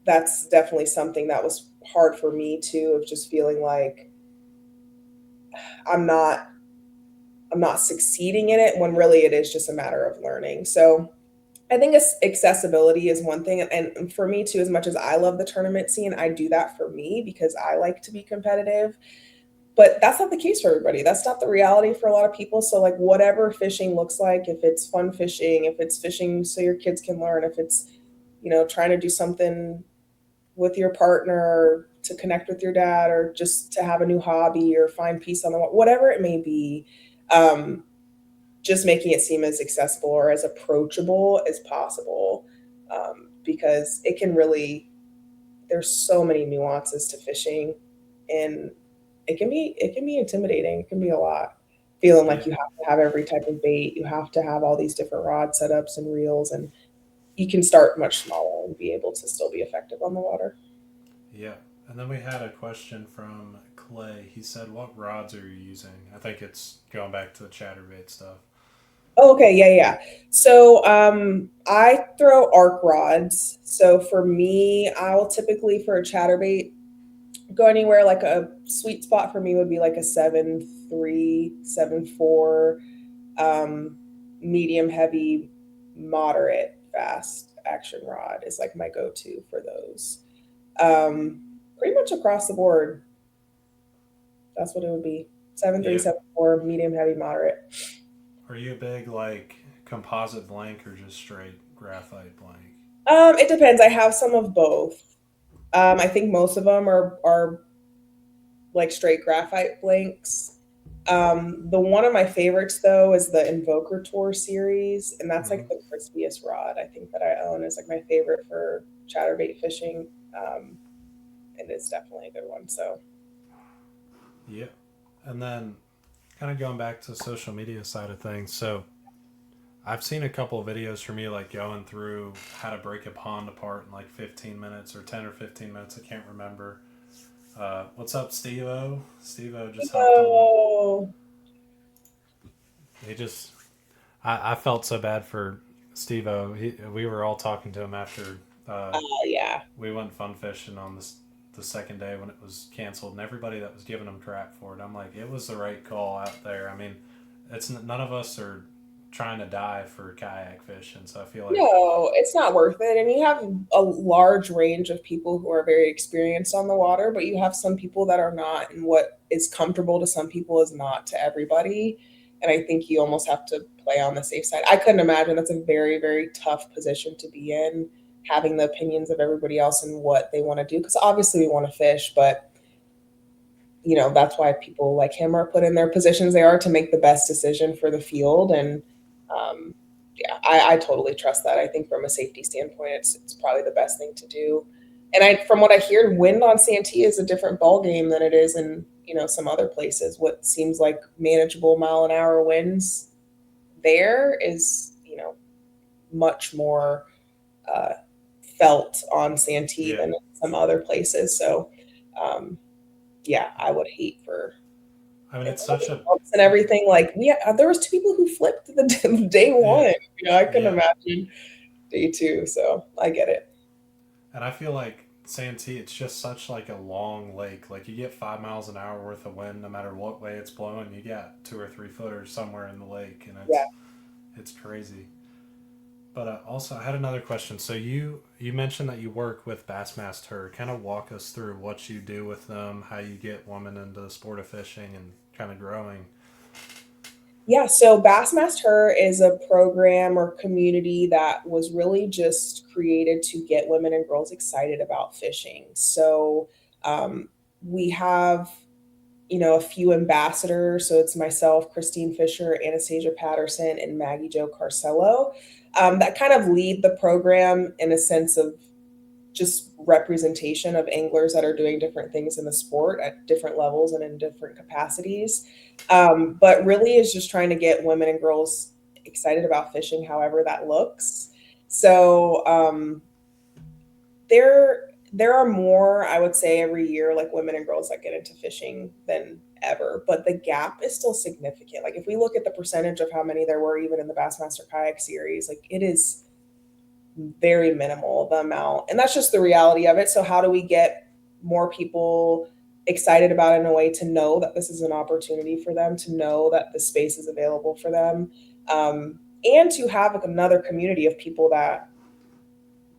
B: that's definitely something that was hard for me too, of just feeling like I'm not I'm not succeeding in it when really it is just a matter of learning. So I think accessibility is one thing, and for me too, as much as I love the tournament scene, I do that for me because I like to be competitive. But that's not the case for everybody. That's not the reality for a lot of people. So like whatever fishing looks like, if it's fun fishing, if it's fishing so your kids can learn, if it's, trying to do something with your partner to connect with your dad, or just to have a new hobby or find peace on the whatever it may be, um, just making it seem as accessible or as approachable as possible, because it can really, there's so many nuances to fishing, and it can be intimidating. It can be a lot. Feeling
A: yeah,
B: like you have to have every type of bait, you have to have all these different rod setups and reels, and you can start much smaller and be able to still be effective on the water.
A: yeah. And then we had a question from Clay. He said, "What rods are you using?" I think it's going back to the chatterbait stuff.
B: Oh, okay, yeah, yeah. So I throw arc rods. So for me, I'll typically, for a chatterbait, go anywhere. Like a sweet spot for me would be like a 7.3, 7.4, um, medium heavy, moderate fast action rod is like my go-to for those. Um, Pretty much across the board, that's what it would be. 7.3,
A: Yeah.
B: 7.4, medium heavy, moderate.
A: Are you a big like composite blank or just straight graphite blank?
B: It depends. I have some of both. I think most of them are like straight graphite blanks. The one of my favorites though is the Invoker Tour series, and that's like
A: Hmm.
B: the crispiest rod I think that I own. Is like my favorite for chatterbait fishing, and it's definitely a good one. So
A: Yeah. And then kind of going back to the social media side of things. So I've seen a couple of videos from you like going through how to break a pond apart in like 15 minutes or 10 or 15 minutes. I can't remember. What's up, Steve-O? Steve-O just hopped on.
B: oh,
A: He just, I felt so bad for Steve-O. We were all talking to him after uh,
B: yeah,
A: we went fun fishing on the second day when it was canceled, and everybody that was giving him crap for it, I'm like, it was the right call out there. I mean, it's none of us are trying to die for kayak fishing, so I feel like
B: no, it's not worth it. And you have a large range of people who are very experienced on the water, but you have some people that are not, and what is comfortable to some people is not to everybody. And I think you almost have to play on the safe side. I couldn't imagine. That's a very, very tough position to be in, having the opinions of everybody else and what they want to do. Because obviously we want to fish, but that's why people like him are put in their positions they are to make the best decision for the field. And um, yeah, I totally trust that. I think from a safety standpoint, it's probably the best thing to do. And from what I hear, wind on Santee is a different ball game than it is in some other places. What seems like manageable mile-an-hour winds there is much more uh, felt on Santee
A: yeah.
B: than in some other places. So um, yeah, I would hate for
A: I mean,
B: and
A: it's such a
B: and everything. Like there was two people who flipped the day
A: yeah,
B: one. I couldn't
A: yeah.
B: imagine day two. So I get it.
A: And I feel like Santee, it's just such like a long lake. Like you get 5 miles an hour worth of wind, no matter what way it's blowing. You got 2 or 3 footers somewhere in the lake, and
B: Yeah.
A: it's crazy. But also, I had another question. So you mentioned that you work with Bassmaster. Kind of walk us through what you do with them, how you get women into the sport of fishing, and kind of growing.
B: Yeah, so Bassmaster is a program or community that was really just created to get women and girls excited about fishing. So um, we have a few ambassadors. So it's myself, Christine Fisher, Anastasia Patterson, and Maggie Jo Carcello that kind of lead the program in a sense of just representation of anglers that are doing different things in the sport at different levels and in different capacities. But really is just trying to get women and girls excited about fishing, however that looks. So there there are more, I would say, every year, like women and girls that get into fishing than ever, but the gap is still significant. Like if we look at the percentage of how many there were even in the Bassmaster Kayak series, like it is very minimal the amount, and that's just the reality of it. So how do we get more people excited about it in a way to know that this is an opportunity for them, to know that the space is available for them, and to have like another community of people that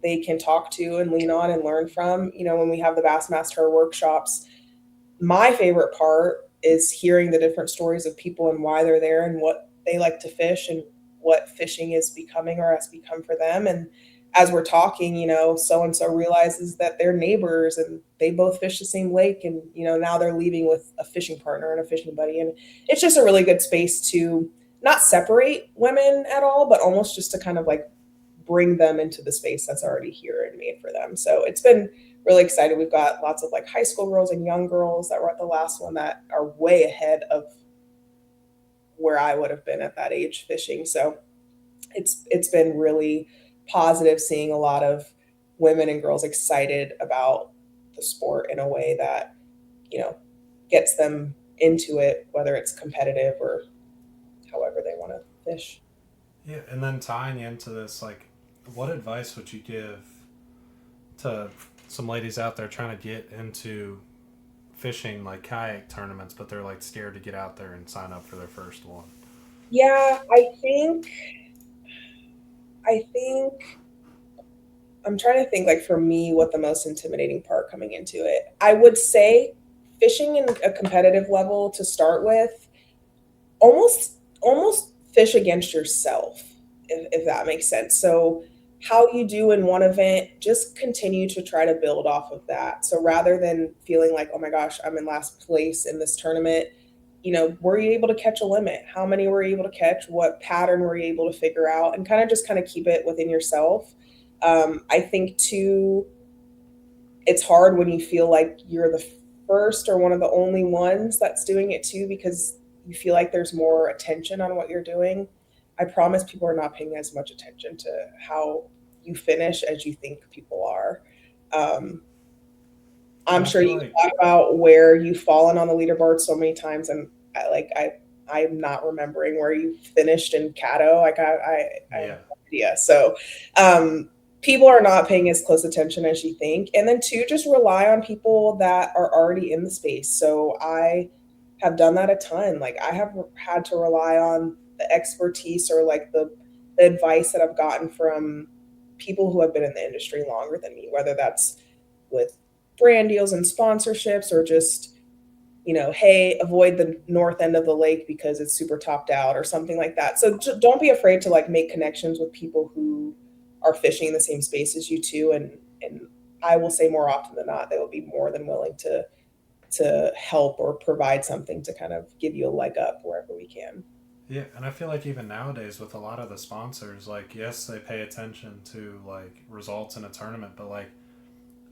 B: they can talk to and lean on and learn from. When we have the Bassmaster workshops, my favorite part is hearing the different stories of people and why they're there and what they like to fish and what fishing is becoming or has become for them. And as we're talking, so and so realizes that they're neighbors and they both fish the same lake, and now they're leaving with a fishing partner and a fishing buddy. And it's just a really good space to not separate women at all, but almost just to kind of like bring them into the space that's already here and made for them. So it's been really excited. We've got lots of like high school girls and young girls that were at the last one that are way ahead of where I would have been at that age fishing. So it's been really positive seeing a lot of women and girls excited about the sport in a way that, you know, gets them into it, whether it's competitive or however they want to fish.
A: Yeah, and then tying into this, like, what advice would you give to some ladies out there trying to get into fishing like kayak tournaments, but they're like scared to get out there and sign up for their first one.
B: Yeah, I think I'm trying to think like for me what the most intimidating part coming into it. I would say fishing in a competitive level to start with, almost fish against yourself, if that makes sense. So how you do in one event, just continue to try to build off of that. So rather than feeling like, oh my gosh, I'm in last place in this tournament, were you able to catch a limit? How many were you able to catch? What pattern were you able to figure out? And kind of keep it within yourself. I think too, it's hard when you feel like you're the first or one of the only ones that's doing it too, because you feel like there's more attention on what you're doing. I promise people are not paying as much attention to how you finish as you think people are. Um, I'm
A: And I
B: sure
A: feel
B: you
A: like,
B: talk about where you've fallen on the leaderboard so many times, and I'm not remembering where you finished in Cato. I have
A: yeah,
B: no idea. So um, people are not paying as close attention as you think. And then two, just rely on people that are already in the space. So I have done that a ton. Like I have had to rely on the expertise or like the advice that I've gotten from people who have been in the industry longer than me, whether that's with brand deals and sponsorships or just hey, avoid the north end of the lake because it's super topped out or something like that. So don't be afraid to like make connections with people who are fishing in the same space as you too. And I will say more often than not, they will be more than willing to help or provide something to kind of give you a leg up wherever we can.
A: yeah, and I feel like even nowadays with a lot of the sponsors, like yes, they pay attention to like results in a tournament, but like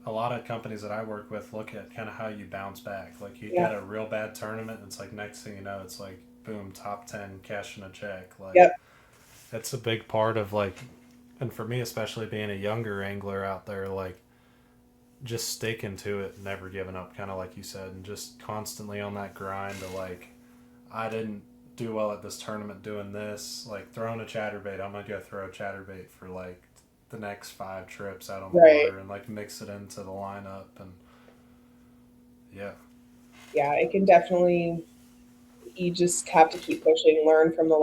A: a lot of companies that I work with look at kind of how you bounce back. Like you
B: Yeah.
A: get a real bad tournament, and it's like next thing you know, it's like boom, top 10, cashing a check. Like
B: Yep.
A: that's a big part of like, and for me especially being a younger angler out there, like just sticking to it, never giving up, kind of like you said, and just constantly on that grind to like, I didn't do well at this tournament doing this, like throwing a chatterbait. I'm gonna go throw a chatterbait for like the next 5 trips out on the
B: Right.
A: water and like mix it into the lineup and yeah,
B: Yeah. It can definitely, you just have to keep pushing, learn from the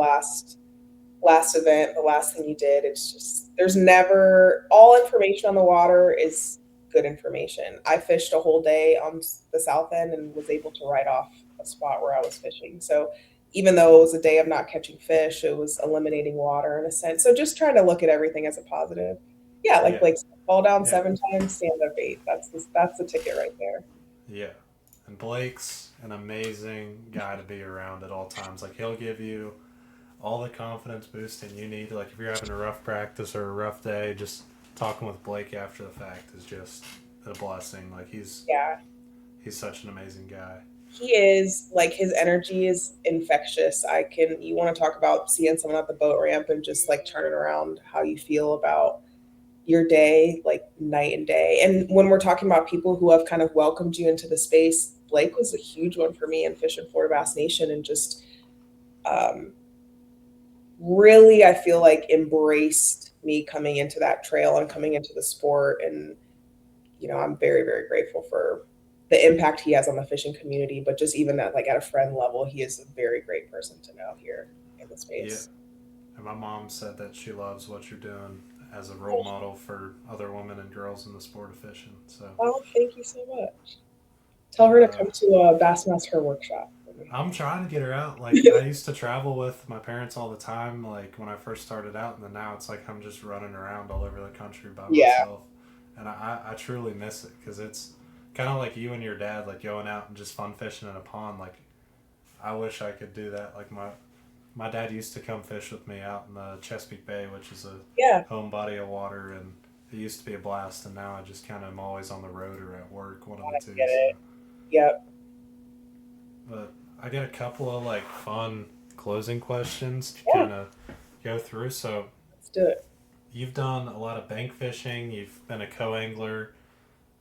B: last event, the last thing you did. It's just there's never all information on the water is good information. I fished a whole day on the south end and was able to write off a spot where I was fishing. So even though it was a day of not catching fish, it was eliminating water in a sense. So just trying to look at everything as a positive. Yeah, like
A: yeah,
B: Blake said, fall down
A: yeah,
B: 7 times, stand up 8. That's the ticket right there.
A: yeah. And Blake's an amazing guy to be around at all times. Like he'll give you all the confidence boosting you need. Like if you're having a rough practice or a rough day, just talking with Blake after the fact is just a blessing. Like
B: Yeah,
A: he's such an amazing guy.
B: he is like his energy is infectious. You want to talk about seeing someone at the boat ramp and just like turning around how you feel about your day, like night and day. And when we're talking about people who have kind of welcomed you into the space, Blake was a huge one for me in Fish and Florida Bass Nation, and just um, really, I feel like embraced me coming into that trail and coming into the sport. And I'm very, very grateful for the impact he has on the fishing community, but just even at like at a friend level, he is a very great person to know here in the
A: Yeah.
B: space.
A: And my mom said that she loves what you're doing as a role model for other women and girls in the sport of fishing. So,
B: Oh, thank you so much. Tell
A: and
B: her to come to a Bassmaster workshop.
A: I'm trying to get her out. Like I used to travel with my parents all the time. Like when I first started out, and then now it's like I'm just running around all over the country by
B: Yeah,
A: myself, and I truly miss it because it's kind of like you and your dad, like going out and just fun fishing in a pond. Like I wish I could do that. Like my dad used to come fish with me out in the Chesapeake Bay, which is
B: yeah,
A: a home body of water, and it used to be a blast. And now I just kind of am always on the road or at work, one of
B: I
A: the two.
B: get
A: So,
B: it. Yep.
A: but I got a couple of like fun closing questions to
B: Yeah,
A: kind of go through. So
B: let's do it.
A: you've done a lot of bank fishing, you've been a co-angler,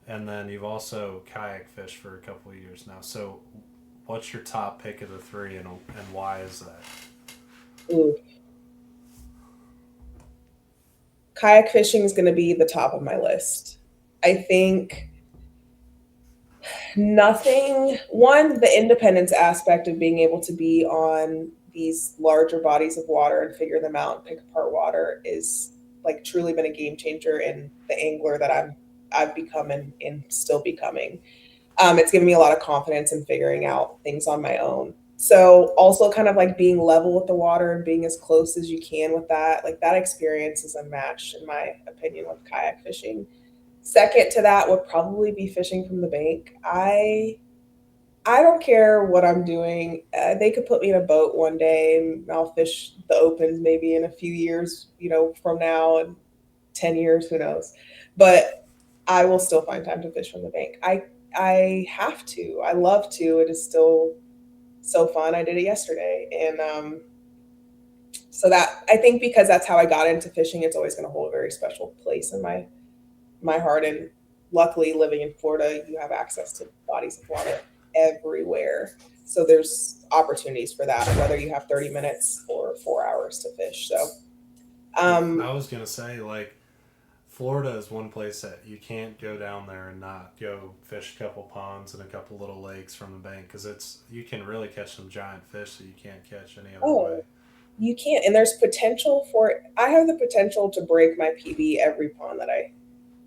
A: and then you've also kayak fished for a couple of years now. So what's your top pick of the three, and why is that?
B: Ooh. Kayak fishing is going to be the top of my list. I think Nothing. One, the independence aspect of being able to be on these larger bodies of water and figure them out and pick apart water is like truly been a game changer in the angler that I've become and still becoming. It's given me a lot of confidence in figuring out things on my own. So also kind of like being level with the water and being as close as you can with that, like that experience is unmatched in my opinion with kayak fishing. Second to that would probably be fishing from the bank. I don't care what I'm doing. They could put me in a boat one day and I'll fish the opens maybe in a few years, from now and 10 years, who knows. But I will still find time to fish from the bank. I have to. I love to. It is still so fun. I did it yesterday. And so that I think because that's how I got into fishing, it's always going to hold a very special place in my heart. And luckily, living in Florida, you have access to bodies of water everywhere. So there's opportunities for that, whether you have 30 minutes or 4 hours to fish. So,
A: I was gonna say, like, Florida is one place that you can't go down there and not go fish a couple ponds and a couple little lakes from the bank because you can really catch some giant fish that you can't catch any other way.
B: oh, you can't. And there's potential for it. I have the potential to break my PB every pond that I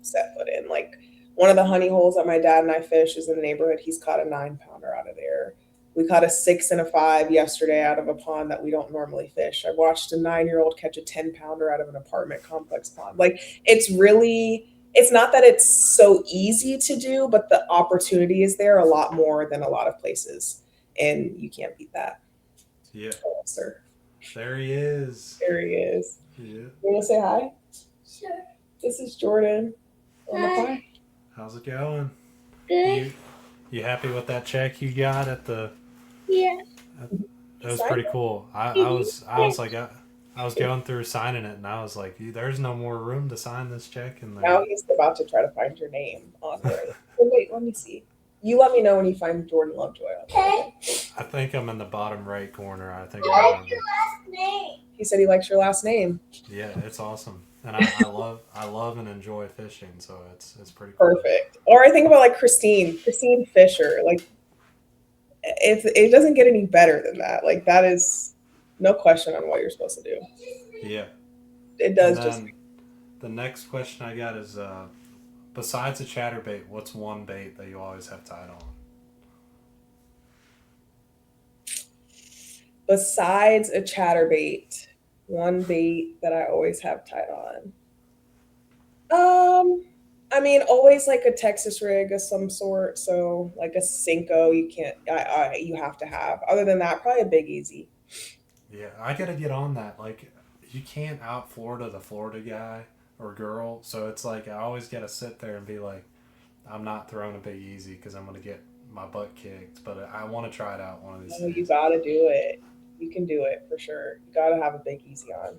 B: set foot in. Like one of the honey holes that my dad and I fish is in the neighborhood. He's caught a 9 pounder out of there. We caught a 6 and a 5 yesterday out of a pond that we don't normally fish. I watched a 9-year-old catch a 10 pounder out of an apartment complex pond. Like it's not that it's so easy to do, but the opportunity is there a lot more than a lot of places. And you can't beat that.
A: Yeah,
B: Oh, sir.
A: there he is.
B: There he is.
A: Yeah.
B: You want to say hi?
C: Sure.
B: This is Jordan on the
C: Hi.
B: pie.
A: How's it going?
C: Good.
A: You happy with that check you got at the?
C: Yeah.
A: That was pretty cool. I was like I was going through signing it and I was like, there's no more room to sign this check in there.
B: Now he's about to try to find your name on there. Oh, wait, let me see. You let me know when you find Jordan Lovejoy on there.
C: Okay.
A: I think I'm in the bottom right corner. I think.
C: What's your last name?
B: He said he likes your last name.
A: Yeah, it's awesome, and I love and enjoy fishing, so it's pretty cool.
B: Perfect. Or I think about like Christine Fisher. Like it doesn't get any better than that. Like that is no question on what you're supposed to do.
A: Yeah.
B: It does
A: And
B: just.
A: then the next question I got is, besides a chatterbait, what's one bait that you always have tied on?
B: Besides a chatterbait, one bait that I always have tied on. I mean, always like a Texas rig of some sort. So like a Cinco, you have to have. Other than that, probably a Big Easy.
A: Yeah, I gotta get on that. Like, you can't out Florida the Florida guy or girl, so it's like I always gotta sit there and be like, I'm not throwing a Big Easy because I'm gonna get my butt kicked, but I want to try it out one of these
B: Oh,
A: days.
B: you gotta do it. You can do it for sure. You gotta have a Big Easy on.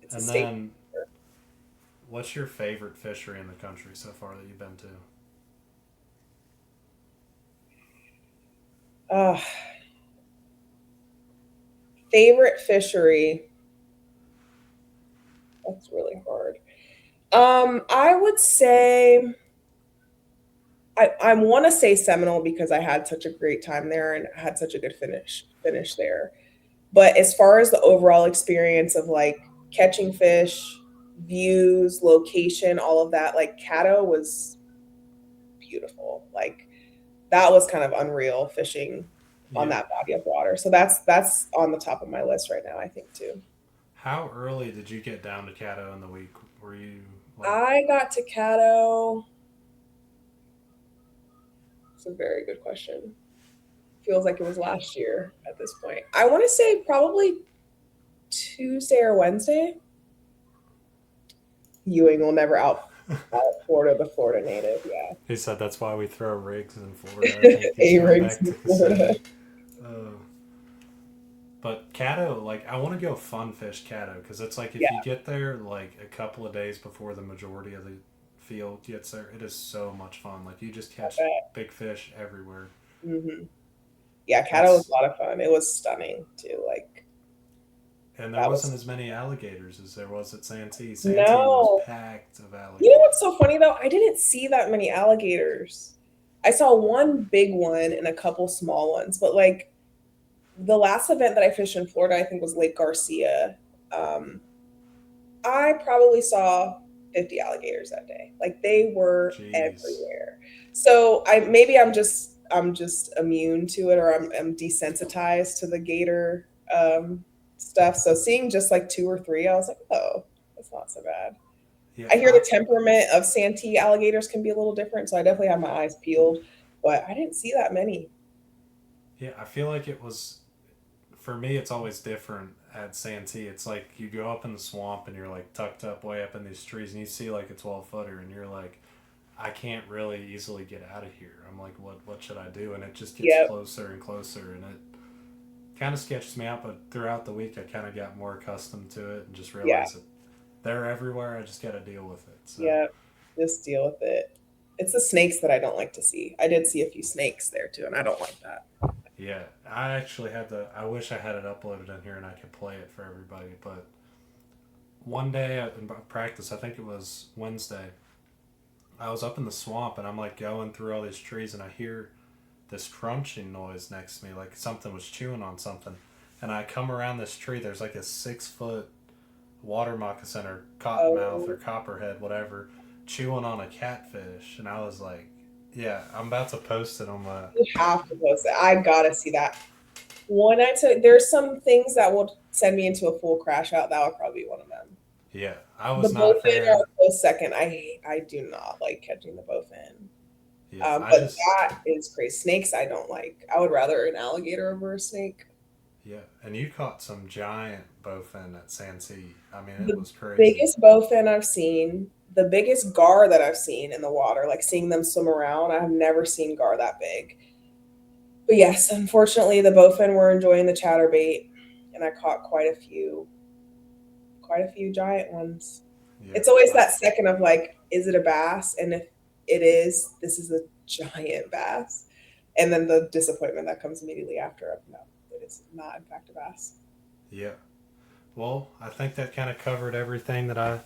B: It's
A: And
B: a staple.
A: then, what's your favorite fishery in the country so far that you've been to?
B: Favorite fishery. That's really hard. I would say I want to say Seminole because I had such a great time there and had such a good finish there. But as far as the overall experience of like catching fish, views, location, all of that, like Caddo was beautiful. Like that was kind of unreal fishing on
A: Yeah.
B: that body of water. So that's on the top of my list right now, I think too.
A: How early did you get down to Caddo in the week? Were you like?
B: I got to Caddo. It's a very good question. Feels like it was last year at this point. I want to say probably Tuesday or Wednesday. Ewing will never out Florida the Florida native. Yeah.
A: He said that's why we throw rigs in Florida. I think he's going
B: A-rigs
A: back
B: in
A: to
B: Florida.
A: Kissimmee. But Caddo, like, I want to go fun fish Caddo because it's like if
B: Yeah.
A: you get there like a couple of days before the majority of the field gets there, it is so much fun. Like you just catch big fish everywhere.
B: Mm-hmm. Yeah, Caddo was a lot of fun. It was stunning too. Like,
A: and there wasn't as many alligators as there was at Santee. Santee
B: no.
A: was packed of alligators.
B: You know what's so funny though? I didn't see that many alligators. I saw one big one and a couple small ones, but like the last event that I fished in Florida, I think was Lake Garcia. Um, I probably saw 50 alligators that day. Like they were
A: Jeez.
B: everywhere. So I'm just immune to it, or I'm desensitized to the gator stuff. So seeing just like two or three, I was like, oh, that's not so bad.
A: Yeah,
B: I hear the temperament of Santee alligators can be a little different, so I definitely have my eyes peeled, but I didn't see that many.
A: yeah, I feel like it was for me. It's always different at Santee. It's like you go up in the swamp and you're like tucked up way up in these trees, and you see like a 12-footer, and you're like, I can't really easily get out of here. I'm like, what should I do? And it just gets
B: Yep.
A: closer and closer, and it kind of sketches me out. But throughout the week, I kind of got more accustomed to it and just
B: Yeah.
A: realized that they're everywhere. I just got to deal with it. So
B: Yeah. Just deal with it. It's the snakes that I don't like to see. I did see a few snakes there too, and I don't like that.
A: yeah, I actually had the. I wish I had it uploaded in here and I could play it for everybody. But one day in practice, I think it was Wednesday, I was up in the swamp and I'm like going through all these trees and I hear this crunching noise next to me, like something was chewing on something. And I come around this tree, there's like a 6 foot water moccasin or cottonmouth or
B: Oh,
A: copperhead, whatever, chewing on a catfish. And I was like, yeah, I'm about to post it on my.
B: you have to post it. I gotta see that. When I took, there's some things that will send me into a full crash out. That would probably be one of them.
A: Yeah, I
B: The
A: was not a
B: bowfin are
A: fan.
B: a close second. I do not like catching the bowfin.
A: Yeah, I
B: But
A: just.
B: that is crazy. Snakes, I don't like. I would rather an alligator over a snake.
A: Yeah, and you caught some giant bowfin at Santee. I mean, it
B: The
A: was crazy.
B: biggest bowfin I've seen, the biggest gar that I've seen in the water, like seeing them swim around, I have never seen gar that big. But yes, unfortunately, the bowfin were enjoying the chatterbait, and I caught quite a few giant ones.
A: Yeah,
B: It's always
A: I,
B: that second of like, is it a bass? And if it is, this is a giant bass. And then the disappointment that comes immediately after of no, it is not in fact a bass.
A: yeah. Well, I think that kind of covered everything that I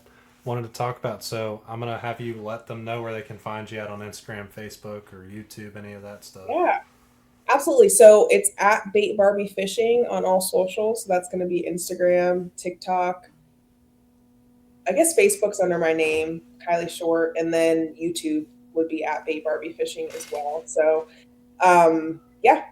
A: wanted to talk about. So I'm gonna have you let them know where they can find you out on Instagram, Facebook, or YouTube, any of that stuff.
B: Yeah, absolutely. So it's at Bait Barbie Fishing on all socials. So that's going to be Instagram, TikTok. I guess Facebook's under my name, Kylie Short, and then YouTube would be at Bait Barbie Fishing as well. So yeah,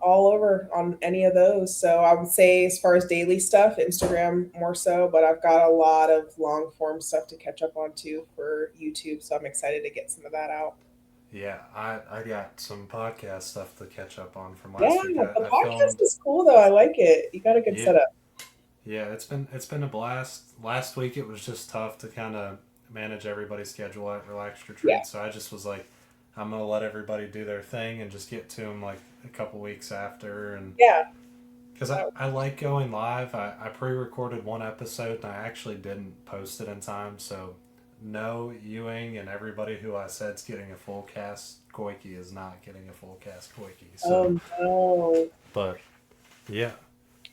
B: all over on any of those. So I would say as far as daily stuff, Instagram more so, but I've got a lot of long form stuff to catch up on too for YouTube. So I'm excited to get some of that out.
A: Yeah, I got some podcast stuff to catch up on from
B: Yeah,
A: last week.
B: the
A: I
B: podcast
A: filmed.
B: is cool though. I like it. You got a good
A: Yeah,
B: setup.
A: yeah, it's been a blast. Last week it was just tough to kind of manage everybody's schedule at Relaxed
B: Yeah.
A: Retreat. So I just was like, I'm gonna let everybody do their thing and just get to them like a couple weeks after. And
B: Yeah.
A: because I like going live. I pre-recorded one episode and I actually didn't post it in time. So no, Ewing and everybody who I said's getting a full cast Koike is not getting a full cast Koike. So,
B: Oh no.
A: but yeah.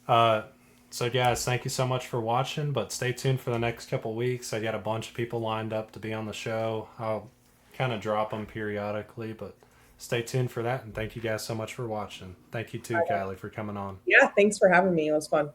A: Uh, so guys, thank you so much for watching. But stay tuned for the next couple weeks. I got a bunch of people lined up to be on the show. I'll kind of drop them periodically, but stay tuned for that. And thank you guys so much for watching. Thank you too, Kylie, for coming on.
B: Yeah, thanks for having me. It was fun.